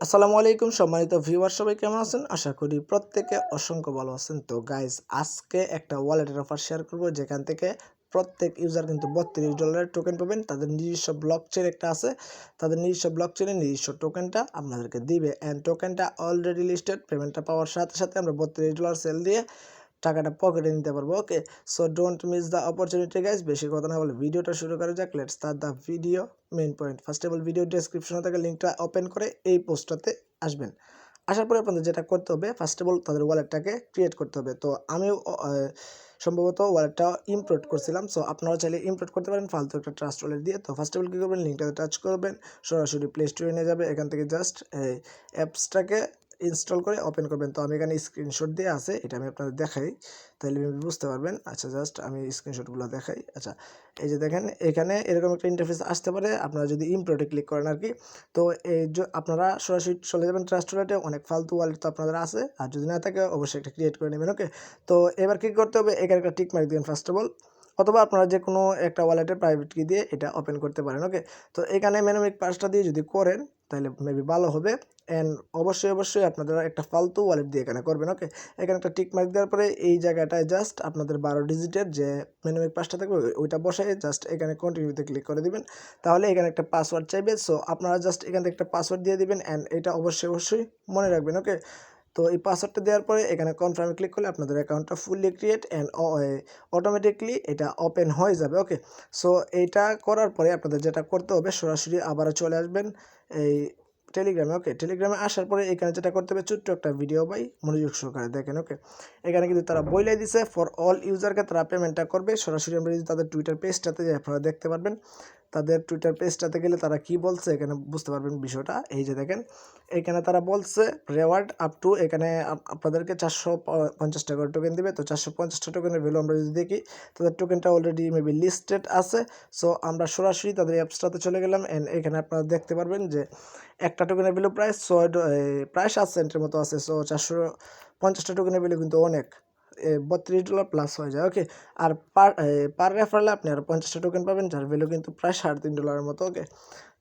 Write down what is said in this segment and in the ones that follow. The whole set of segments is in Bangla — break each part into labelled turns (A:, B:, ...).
A: আসসালামু আলাইকুম সম্মানিত ভিউয়ার, সবাই কেমন আছেন? আশা করি প্রত্যেকে অসংখ্য ভালো আছেন। তো গাইস, আজকে একটা ওয়ালেটের অফার শেয়ার করব, যেখান থেকে প্রত্যেক ইউজার কিন্তু $32 টোকেন পাবেন। তাদের নিজস্ব ব্লক চেইন একটা আছে, তাদের নিজস্ব ব্লক চেইনের নিজস্ব টোকেনটা আপনাদেরকে দিবে। অ্যান্ড টোকেনটা অলরেডি লিস্টেড। পেমেন্টটা পাওয়ার সাথে সাথে আমরা $32 সেল দিয়ে টাকাটা পকেটে নিতে পারবো। Okay, so don't miss the opportunity guys. বেশি কথা না বলে ভিডিওটা শুরু করা যাক। Let's start the video. Main point, first of all video ডেসক্রিপশনে থাকা লিঙ্কটা ওপেন করে এই পোস্টটাতে আসবেন। আসার পরে আপনাদের যেটা করতে হবে, ফার্স্ট অফ অল তাদের ওয়ালেটটাকে ক্রিয়েট করতে হবে। তো আমিও সম্ভবত ওয়ালেটটা ইম্পোর্ট করছিলাম, সো আপনারা চাইলে ইম্পোর্ট করতে পারেন ফালতু একটা ট্রাস্ট ওয়ালেট দিয়ে। তো ফার্স্ট অফ অল কী করবেন, লিঙ্কটাতে টাচ করবেন, সরাসরি প্লে স্টোরে নিয়ে যাবে। এখান থেকে জাস্ট এই অ্যাপসটাকে ইনস্টল করে ওপেন করবেন। তো আমি এখানে স্ক্রিনশট দিয়ে আছে, এটা আমি আপনাদের দেখাই, তাহলে বুঝতে পারবেন। আচ্ছা, জাস্ট আমি স্ক্রিনশটগুলো দেখাই। আচ্ছা, এই যে দেখেন, এখানে এরকম একটা ইন্টারফেস আসতে পারে আপনারা যদি ইম্পোর্টে ক্লিক করেন আর কি। তো এই যে আপনারা সরাসরি চলে যাবেন ট্রাস্ট ওয়ালেটে। অনেক ফালতু ওয়ালেট তো আপনাদের আছে, আর যদি না থাকে অবশ্যই একটা ক্রিয়েট করে নেবেন। ওকে, তো এবার কী করতে হবে, এখানে একটা টিক মার্ক দিবেন ফার্স্ট অফ অল, অথবা আপনারা যে কোনো একটা ওয়ালেটের প্রাইভেট কি দিয়ে এটা ওপেন করতে পারেন। ওকে, তো এখানে মেনুমিক পাসটা দিয়ে যদি করেন তাহলে মেবি ভালো হবে। অ্যান্ড অবশ্যই আপনারা একটা ফালতু ওয়ালেট দিয়ে এখানে করবেন। ওকে, এখানে একটা টিক মার্ক দেওয়ার পরে এই জায়গাটায় জাস্ট আপনাদের 12 ডিজিটের যে মেনুমিক পাসটা থাকবে ওইটা বসাই জাস্ট এখানে কন্টিনিউতে ক্লিক করে দিবেন। তাহলে এখানে একটা পাসওয়ার্ড চাইবে, সো আপনারা জাস্ট এখান থেকে একটা পাসওয়ার্ড দিয়ে দিবেন। অ্যান্ড এটা অবশ্যই মনে রাখবেন। ওকে, তো এই পাসওয়ার্ডটা দেওয়ার পরে এখানে কনফার্মে ক্লিক করলে আপনাদের অ্যাকাউন্টটা ফুললি ক্রিয়েট অ্যান্ড অটোমেটিকলি এটা ওপেন হয়ে যাবে। ওকে, সো এইটা করার পরে আপনাদের যেটা করতে হবে, সরাসরি আবারও চলে আসবেন এই টেলিগ্রামে। ওকে, টেলিগ্রামে আসার পরে এখানে যেটা করতে হবে, ছোট্ট একটা ভিডিও বাই মনোযোগ সহকারে দেখেন। ওকে, এখানে কিন্তু তারা বইলাই দিছে ফর অল ইউজারকে তারা পেমেন্টটা করবে। সরাসরি আমরা যদি তাদের টুইটার পেজটাতে যাই আপনারা দেখতে পারবেন। তাদের টুইটার পেজটাতে গেলে তারা কি বলছে এখানে বুঝতে পারবেন বিষয়টা। এই যে দেখেন, এখানে তারা বলছে রেওয়ার্ড আপ টু, এখানে আপনাদেরকে 450 টাকার টোকেন দেবে। তো 450 টোকেনের ভ্যালু আমরা যদি দেখি, তাদের টোকেনটা অলরেডি মেবি লিস্টেড আছে। সো আমরা সরাসরি তাদের অ্যাপসটাতে চলে গেলাম। অ্যান্ড এখানে আপনারা দেখতে পারবেন যে একটা টোকেনের ভ্যালু প্রায় 7 সেন্টের মতো আছে। সো 450টা টোকেনের ভ্যালু কিন্তু অনেক, $32 প্লাস হয়ে যায়। ওকে, আর পার রেফারেলে আপনি আর 50টা টোকেন পাবেন, যার ভ্যালু কিন্তু প্রায় $3.5 মতো। ওকে,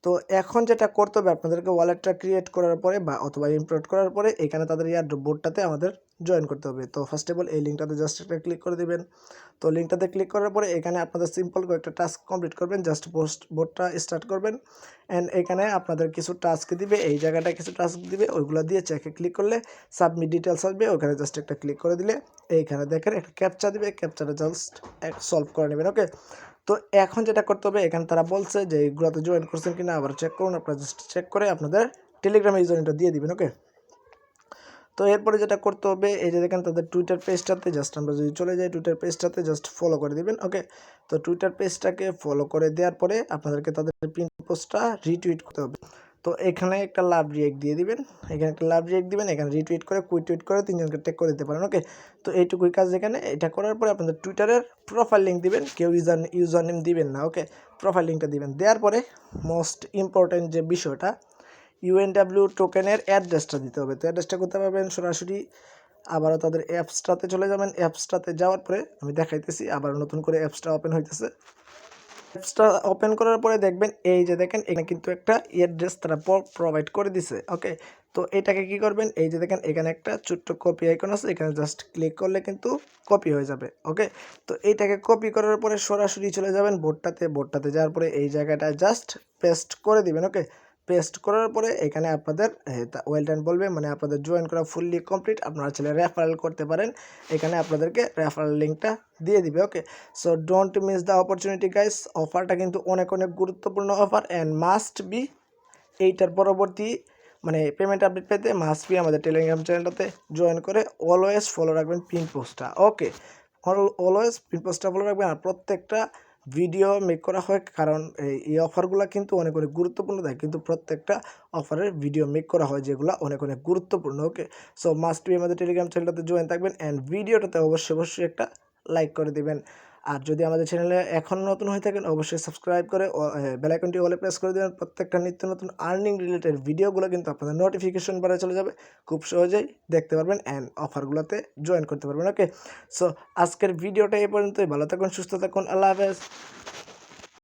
A: তো এখন যেটা করতে হবে, আপনাদেরকে ওয়ালেটটা ক্রিয়েট করার পরে বা অথবা ইম্পোর্ট করার পরে এখানে তাদের এয়ারড্রপ বোর্ডটাতে আমাদের জয়েন করতে হবে। তো ফার্স্ট অফ অল এই লিঙ্কটাতে জাস্ট একটা ক্লিক করে দিবেন। তো লিঙ্কটাতে ক্লিক করার পরে এখানে আপনাদের সিম্পল কয়েকটা টাস্ক কমপ্লিট করবেন, জাস্ট বোর্ডটা স্টার্ট করবেন। অ্যান্ড এখানে আপনাদের কিছু টাস্ক দিবে, এই জায়গাটায় কিছু টাস্ক দিবে, ওইগুলো দিয়ে চেকে ক্লিক করলে সাবমিট ডিটেলস আসবে, ওখানে জাস্ট একটা ক্লিক করে দিলে এইখানে দেখেন একটা ক্যাপচা দিবে, ক্যাপচাটা জাস্ট সলভ করে নেবেন। ওকে, তো এখন যেটা করতে হবে, এখানে তারা বলছে যে এইগুলোতে জয়েন করছেন কিনা আবার চেক করুন। আপনারা জাস্ট চেক করে আপনাদের টেলিগ্রামে ইউজারনেমটা দিয়ে দিবেন। ওকে, তো এরপরে যেটা করতে হবে, এই যে দেখেন তাদের টুইটার পেজটাতে জাস্ট আমরা যদি চলে যাই, টুইটার পেজটাতে জাস্ট ফলো করে দিবেন। ওকে, তো টুইটার পেজটাকে ফলো করে দেওয়ার পরে আপনাদেরকে তাদের পিন পোস্টটা রিটুইট করতে হবে। তো এখানে একটা লাভ রিয়েক্ট দিয়ে দিবেন, এখানে একটা লাভ রিয়েক্ট দিবেন, এখানে রিটুইট করে কুইটুইট করে 3জনকে ট্যাগ করে দিতে পারেন। ওকে, তো এইটুকুই কাজ এখানে। এটা করার পরে আপনাদের টুইটারের প্রোফাইল লিঙ্ক দিবেন, কেউ ইউজার নেম দিবেন না। ওকে, প্রোফাইল লিঙ্কটা দিবেন। দেওয়ার পরে মোস্ট ইম্পর্টেন্ট যে বিষয়টা, ইউএনডাব্লিউ টোকেনের অ্যাড্রেসটা দিতে হবে। তো অ্যাড্রেসটা করতে পারবেন সরাসরি আবারও তাদের অ্যাপসটাতে চলে যাবেন। অ্যাপসটাতে যাওয়ার পরে আমি দেখাইতেছি, আবার নতুন করে অ্যাপসটা ওপেন হইতেছে। অ্যাপসটা ওপেন করার পরে দেখবেন এই যে দেখেন এখানে কিন্তু একটা অ্যাড্রেস তারা প্রোভাইড করে দিছে। ওকে, তো এটাকে কি করবেন, এই যে দেখেন এখানে একটা ছোট্ট কপি আইকন আছে, এখানে জাস্ট ক্লিক করলে কিন্তু কপি হয়ে যাবে। ওকে, তো এইটাকে কপি করার পরে সরাসরি চলে যাবেন বোর্ডটাতে যাওয়ার পরে এই জায়গাটায় জাস্ট পেস্ট করে দিবেন। ওকে, পেস্ট করার পরে এখানে আপনাদের ওয়েল ডান বলবে, মানে আপনাদের জয়েন করা ফুললি কমপ্লিট। আপনারা চাইলে রেফারেল করতে পারেন, এখানে আপনাদেরকে রেফারেল লিঙ্কটা দিয়ে দিবে। Okay, so don't miss the opportunity guys. অফারটা কিন্তু অনেক গুরুত্বপূর্ণ অফার অ্যান্ড মাস্ট বি এইটার পরবর্তী মানে পেমেন্ট আপডেট পেতে মাস্ট বি আমাদের টেলিগ্রাম চ্যানেলটাতে জয়েন করে অলওয়েজ ফলো রাখবেন পিন পোস্টটা। ওকে, অলওয়েজ পিন পোস্টটা ফলো রাখবেন। আর প্রত্যেকটা ভিডিও মেক করা হয়, কারণ এই অফারগুলো কিন্তু অনেক গুরুত্বপূর্ণ থাকে, কিন্তু প্রত্যেকটা অফারের ভিডিও মেক করা হয় যেগুলো অনেক গুরুত্বপূর্ণ। ওকে, সো মাস্ট বি আমাদের টেলিগ্রাম চ্যানেলটাতে জয়েন থাকবেন অ্যান্ড ভিডিওটাতে অবশ্যই একটা লাইক করে দেবেন। আর যদি আমাদের চ্যানেলে এখন নতুন হয়ে থাকেন অবশ্যই সাবস্ক্রাইব করে বেল আইকনটি অলে প্রেস করে দেবেন। প্রত্যেকটা নিত্য নতুন আর্নিং রিলেটেড ভিডিওগুলো কিন্তু আপনাদের নোটিফিকেশন বারে চলে যাবে, খুব সহজেই দেখতে পারবেন অ্যান্ড অফারগুলোতে জয়েন করতে পারবেন। ওকে, সো আজকের ভিডিওটা এই পর্যন্তই। ভালো থাকুন, সুস্থ থাকুন, আল্লাহ হাফেজ।